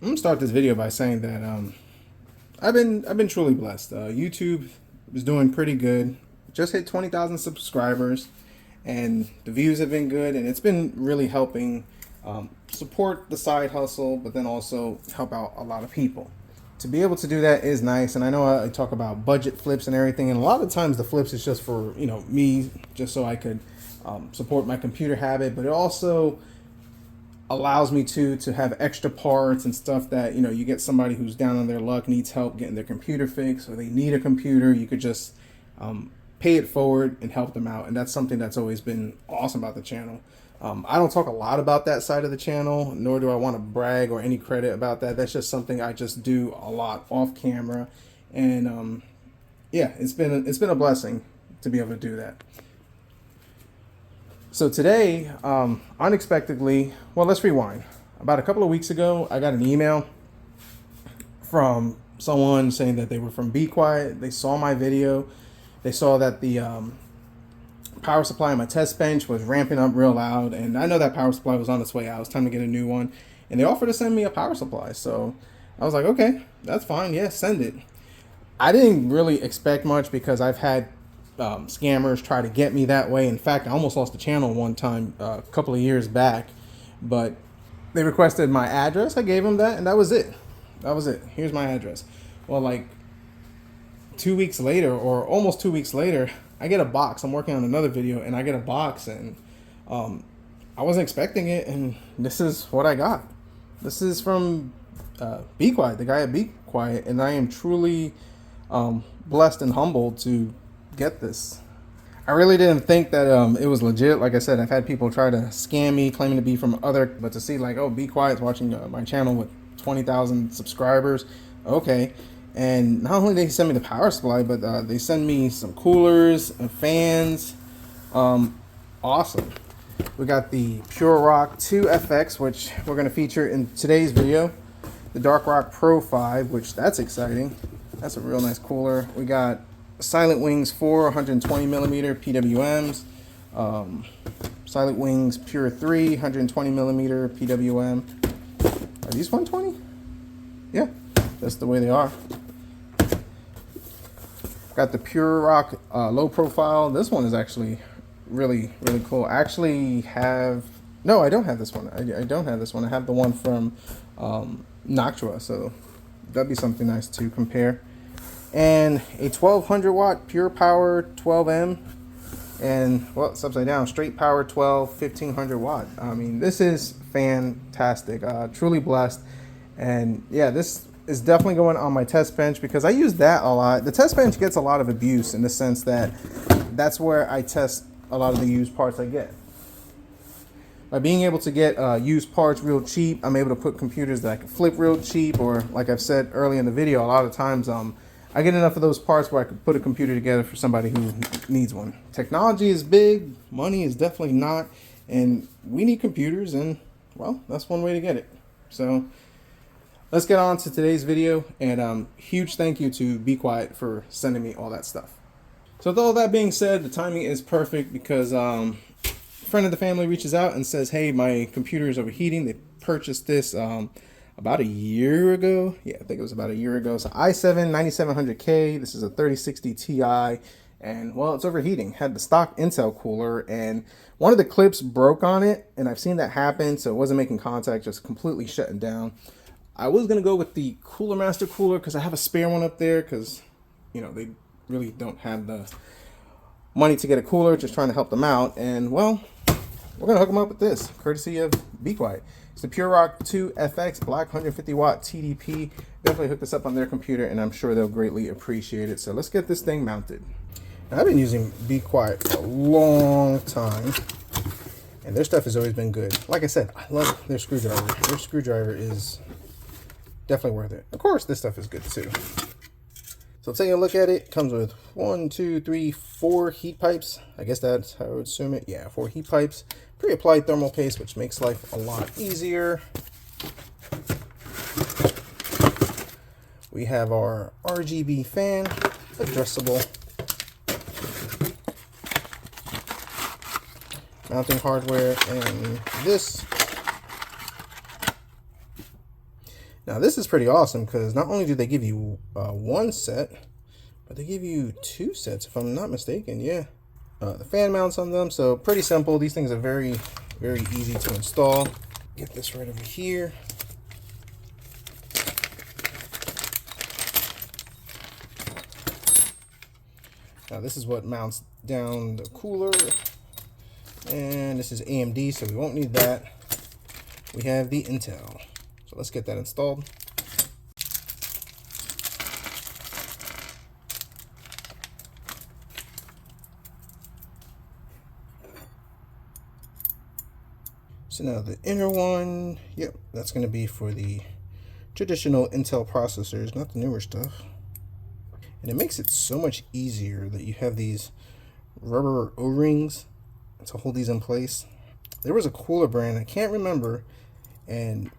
I'm gonna start this video by saying that I've been truly blessed. YouTube is doing pretty good. Just hit 20,000 subscribers, and the views have been good, and it's been really helping support the side hustle, but then also help out a lot of people. To be able to do that is nice, and I know I talk about budget flips and everything, and a lot of times the flips is just for me, just so I could support my computer habit, but it also allows me to have extra parts and stuff that you get somebody who's down on their luck, needs help getting their computer fixed, or they need a computer. You could just pay it forward and help them out, and that's something that's always been awesome about the channel. I don't talk a lot about that side of the channel, nor do I want to brag or any credit about that. That's just something I just do a lot off camera, and yeah, it's been a blessing to be able to do that. So today, unexpectedly, well, let's rewind. About a couple of weeks ago, I got an email from someone saying that they were from Be Quiet. They saw my video. They saw that the power supply on my test bench was ramping up real loud, and I know that power supply was on its way out. It was time to get a new one, and they offered to send me a power supply. So I was like, okay, that's fine. Yeah, send it. I didn't really expect much because I've had scammers try to get me that way. In fact, I almost lost the channel one time a couple of years back, but they requested my address. I gave them that, and that was it. Here's my address. Well, like 2 weeks later, or almost 2 weeks later, I get a box. I'm working on another video, and I get a box, and I wasn't expecting it, and this is what I got. This is from Be Quiet, the guy at Be Quiet, and I am truly blessed and humbled to get this. I really didn't think that it was legit. Like I said, I've had people try to scam me, claiming to be from other, but to see like, oh, Be Quiet's watching my channel with 20,000 subscribers. Okay. And not only did they send me the power supply, but they send me some coolers and fans. Awesome. We got the Pure Rock 2 FX, which we're going to feature in today's video. The Dark Rock Pro 5, which that's exciting. That's a real nice cooler. We got Silent Wings 4 120 millimeter PWMs. Silent Wings Pure 3 120 millimeter PWM. Are these 120? Yeah, that's the way they are. Got the Pure Rock low profile. This one is actually really cool. I actually have, no, I don't have this one. I don't have this one. I have the one from Noctua, so that'd be something nice to compare. And a 1200 watt Pure Power 12M, and well, it's upside down, Straight Power 12 1500 watt. I mean, this is fantastic. Truly blessed. And yeah, this is definitely going on my test bench because I use that a lot. The test bench gets a lot of abuse in the sense that that's where I test a lot of the used parts I get. By being able to get used parts real cheap, I'm able to put computers that I can flip real cheap, or like I've said earlier in the video, a lot of times I get enough of those parts where I could put a computer together for somebody who needs one. Technology is big, money is definitely not, and we need computers, and well, that's one way to get it. So let's get on to today's video, and huge thank you to Be Quiet for sending me all that stuff. So with all that being said, the timing is perfect because a friend of the family reaches out and says, hey, my computer is overheating. They purchased this about a year ago. Yeah, I think it was about a year ago. So i7 9700K. This is a 3060 Ti, and well, it's overheating. Had the stock Intel cooler, and one of the clips broke on it, and I've seen that happen, so it wasn't making contact, just completely shutting down. I was gonna go with the Cooler Master cooler because I have a spare one up there because they really don't have the money to get a cooler. Just trying to help them out, and well, we're gonna hook them up with this, courtesy of Be Quiet. It's the Pure Rock 2 FX Black 150 watt TDP. Definitely hook this up on their computer, and I'm sure they'll greatly appreciate it. So let's get this thing mounted. Now, I've been using Be Quiet for a long time, and their stuff has always been good. Like I said, I love their screwdriver. Their screwdriver is definitely worth it. Of course, this stuff is good too. So taking a look at it, comes with 1, 2, 3, 4 heat pipes. I guess that's how I would assume it. Yeah, 4 heat pipes. Pre-applied thermal paste, which makes life a lot easier. We have our RGB fan, addressable. Mounting hardware, and this. Now this is pretty awesome because not only do they give you one set, but they give you two sets if I'm not mistaken. Yeah, the fan mounts on them, so pretty simple. These things are very easy to install. Get this right over here. Now this is what mounts down the cooler, and this is AMD, so we won't need that. We have the Intel, so let's get that installed. So now the inner one, yep, that's going to be for the traditional Intel processors, not the newer stuff. And it makes it so much easier that you have these rubber O-rings to hold these in place. There was a cooler brand, I can't remember, and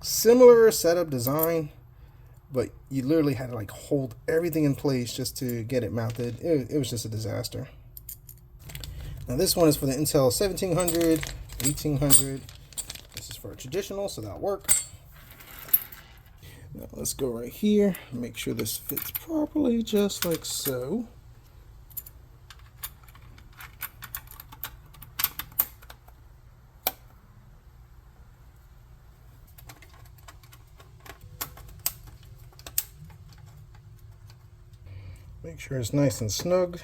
similar setup design, but you literally had to like hold everything in place just to get it mounted. It was just a disaster. Now this one is for the Intel 1700, 1800. This is for a traditional, so that'll work. Now let's go right here, make sure this fits properly, just like so. Make sure it's nice and snug.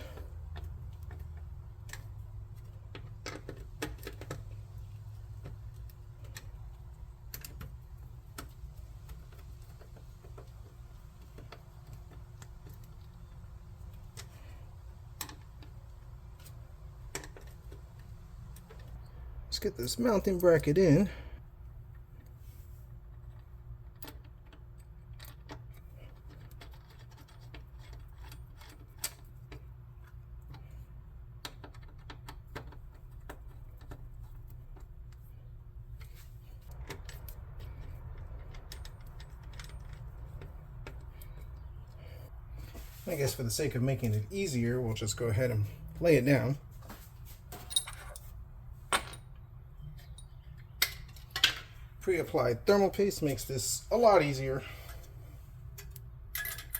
Let's get this mounting bracket in. I guess for the sake of making it easier, we'll just go ahead and lay it down. Pre-applied thermal paste makes this a lot easier,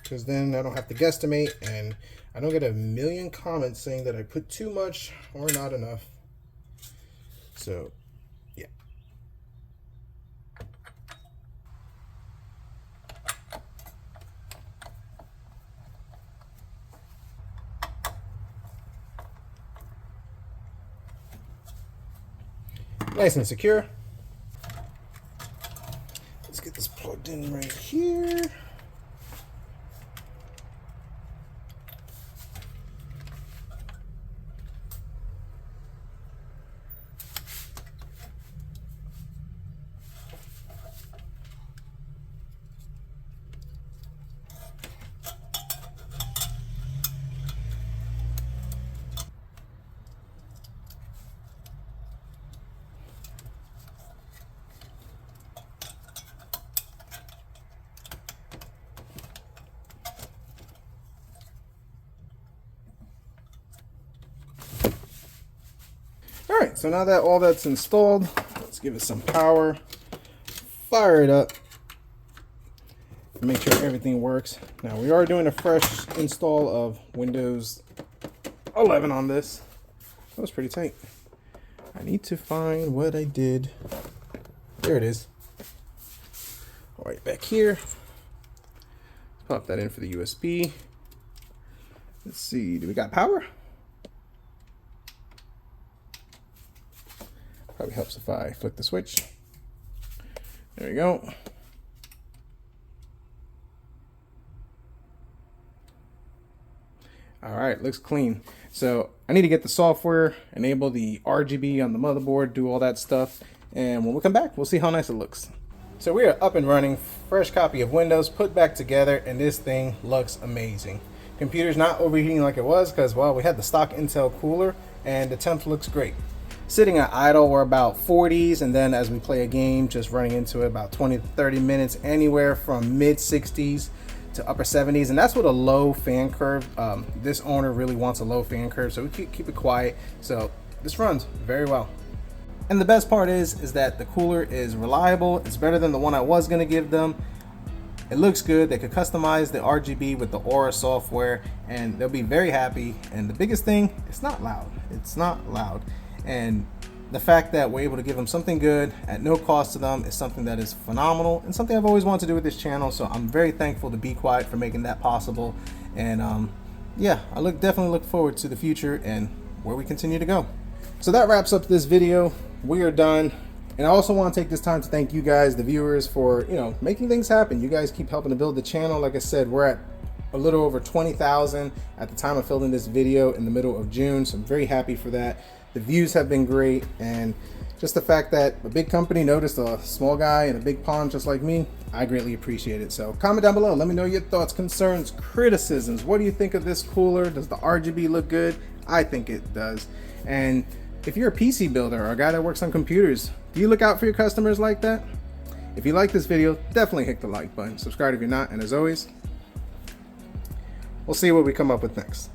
because then I don't have to guesstimate and I don't get a million comments saying that I put too much or not enough. So yeah. Nice and secure. Let's get this plugged in right here. Alright, so now that all that's installed, let's give it some power, fire it up, and make sure everything works. Now we are doing a fresh install of Windows 11 on this. That was pretty tight. I need to find what I did. There it is. Alright, back here. Let's pop that in for the USB. Let's see, do we got power? Probably helps if I flick the switch. There we go. All right, looks clean. So I need to get the software, enable the RGB on the motherboard, do all that stuff. And when we come back, we'll see how nice it looks. So we are up and running, fresh copy of Windows put back together, and this thing looks amazing. Computer's not overheating like it was because, well, we had the stock Intel cooler and the temp looks great. Sitting at idle, we're about 40s, and then as we play a game, just running into it about 20 to 30 minutes, anywhere from mid 60s to upper 70s, and that's with a low fan curve. This owner really wants a low fan curve, so we keep it quiet. So this runs very well. And the best part is that the cooler is reliable. It's better than the one I was gonna give them. It looks good. They could customize the RGB with the Aura software and they'll be very happy. And the biggest thing, it's not loud. It's not loud. And the fact that we're able to give them something good at no cost to them is something that is phenomenal and something I've always wanted to do with this channel. So I'm very thankful to Be Quiet for making that possible. And yeah, I definitely look forward to the future and where we continue to go. So that wraps up this video. We are done. And I also want to take this time to thank you guys, the viewers, for, you know, making things happen. You guys keep helping to build the channel. Like I said, we're at a little over 20,000 at the time of filming this video in the middle of June. So I'm very happy for that. The views have been great. And just the fact that a big company noticed a small guy in a big pond just like me, I greatly appreciate it. So comment down below. Let me know your thoughts, concerns, criticisms. What do you think of this cooler? Does the RGB look good? I think it does. And if you're a PC builder or a guy that works on computers, do you look out for your customers like that? If you like this video, definitely hit the like button. Subscribe if you're not. And as always, we'll see what we come up with next.